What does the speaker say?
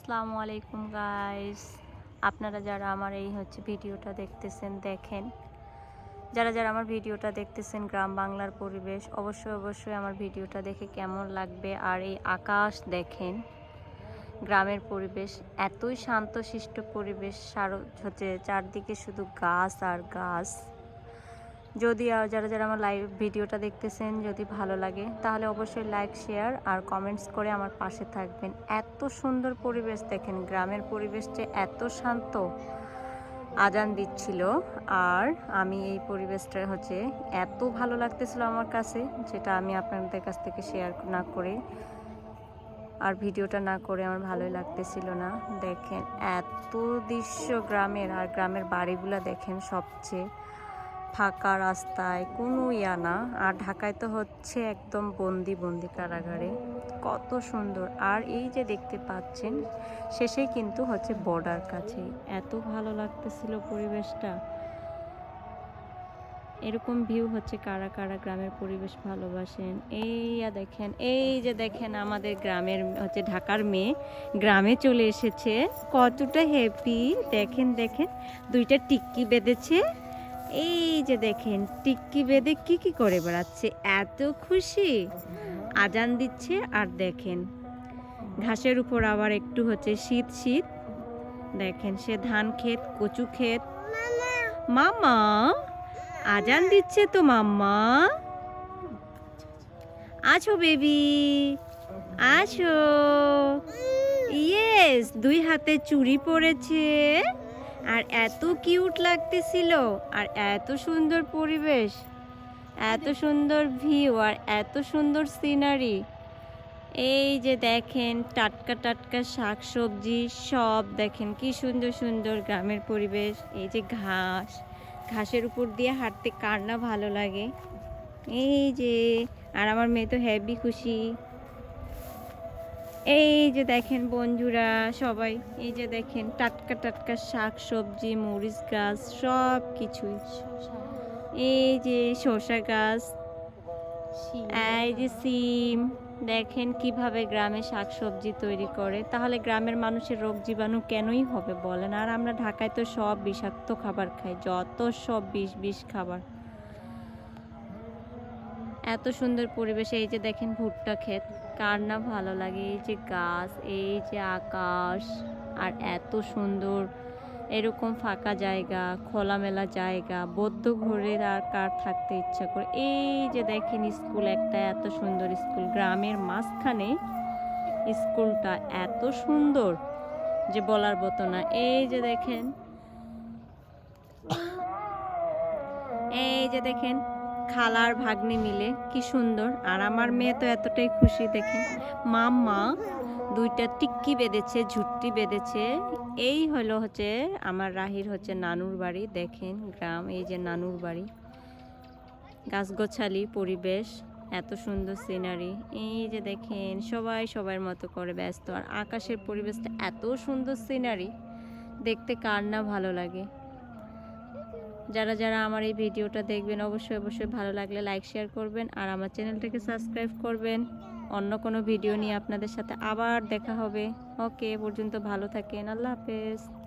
আসসালামু আলাইকুম গাইস। আপনারা যারা আমার এই ভিডিওটা দেখতেছেন, দেখেন যারা যারা আমার ভিডিওটা দেখতেছেন, গ্রাম বাংলার পরিবেশ অবশ্যই আমার ভিডিওটা দেখে কেমন লাগবে। আর এই আকাশ দেখেন, গ্রামের পরিবেশ এতই শান্তশিষ্ট পরিবেশ, চারদিকে শুধু গাছ আর গাছ। যদি যারা যারা আমার লাইভ ভিডিওটা দেখতেছেন যদি ভালো লাগে তাহলে অবশ্যই লাইক, শেয়ার আর কমেন্টস করে আমার পাশে থাকবেন। এত সুন্দর পরিবেশ দেখেন, গ্রামের পরিবেশটা এত শান্ত। আজান দিচ্ছিল আর আমি এই পরিবেশটা এত ভালো লাগতেছিল আমার কাছে, যেটা আমি আপনাদের কাছ থেকে শেয়ার না করে আর ভিডিওটা না করে আমার ভালোই লাগতেছিল না। দেখেন এত দৃশ্য গ্রামের, আর গ্রামের বাড়িগুলা দেখেন সবচেয়ে ফাঁকা রাস্তায়, কোনো না। আর ঢাকায় তো একদম বন্দি কারাগারে, কত সুন্দর। আর এই যে দেখতে পাচ্ছেন শেষে কিন্তু বর্ডার কাছে, এত ভালো লাগতেছিল পরিবেশটা। এরকম ভিউ কারা কারা গ্রামের পরিবেশ ভালোবাসেন। এই যে দেখেন আমাদের গ্রামের ঢাকার মেয়ে গ্রামে চলে এসেছে, কতটা হ্যাপি। দেখেন দেখেন দুইটা টিক্কি বেঁধেছে। এই যে দেখেন টিক্কি বেঁধে কি করে বেড়াচ্ছে, এত খুশি। আজান দিচ্ছে আর দেখেন ঘাসের উপর আবার একটু শীত শীত। দেখেন সে ধান ক্ষেত, কচু ক্ষেত। মামা আজান দিচ্ছে তো মাম্মা। আছো বেবি, আছো। ইয়েস, দুই হাতে চুড়ি পরেছে আর এত কিউট লাগতেছিল। আর এত সুন্দর পরিবেশ, এত সুন্দর ভিউ আর এত সুন্দর সিনারি। এই যে দেখেন টাটকা টাটকা শাক সবজি সব, দেখেন কি সুন্দর সুন্দর গ্রামের পরিবেশ। এই যে ঘাসের উপর দিয়ে হাঁটতে কার না ভালো লাগে। এই যে, আর আমার মেয়ে তো হেভি খুশি। এই যে দেখেন বন্ধুরা সবাই, এই যে দেখেন টাটকা টাটকা শাক সবজি, মরিচ গাছ সব কিছুই। এই যে শসা গাছ, এই যে সিম। দেখেন কিভাবে গ্রামে শাক সবজি তৈরি করে। তাহলে গ্রামের মানুষের রোগ জীবাণু কেনই হবে বলেন? আর আমরা ঢাকায় তো সব বিষাক্ত খাবার খাই, যত সব বিষ খাবার। এত সুন্দর পরিবেশে এই যে দেখেন ভুট্টা ক্ষেত, কার না ভালো লাগে। এই যে গাছ, এই যে আকাশ, আর এত সুন্দর এরকম ফাঁকা জায়গা, খোলামেলা জায়গা, বদ্ধ ঘরে আর কার থাকতে ইচ্ছা করে। এই যে দেখেন স্কুল, একটা এত সুন্দর স্কুল গ্রামের মাঝখানে, স্কুলটা এত সুন্দর যে বলার মতো না। এই যে দেখেন, এই যে দেখেন খালার ভাগ্নি মিলে কি সুন্দর। আর আমার মেয়ে তো এতটাই খুশি, দেখেন মাম্মা দুইটা টিক্কি বেঁধেছে, ঝুট্টি বেঁধেছে। এই হলো আমার রাহির নানুর বাড়ি। দেখেন গ্রাম, এই যে নানুর বাড়ি, গাছগোছালি পরিবেশ, এত সুন্দর সিনারি। এই যে দেখেন সবাই সবার মতো করে ব্যস্ত। আর আকাশের পরিবেশটা এত সুন্দর সিনারি, দেখতে কার না ভালো লাগে। যারা যারা আমার এই ভিডিওটা দেখবেন অবশ্যই ভালো লাগলে লাইক শেয়ার করবেন আর আমার চ্যানেলটাকে সাবস্ক্রাইব করবেন। অন্য কোনো ভিডিও নিয়ে আপনাদের সাথে আবার দেখা হবে। ওকে, পর্যন্ত ভালো থাকেন। আল্লাহ হাফেজ।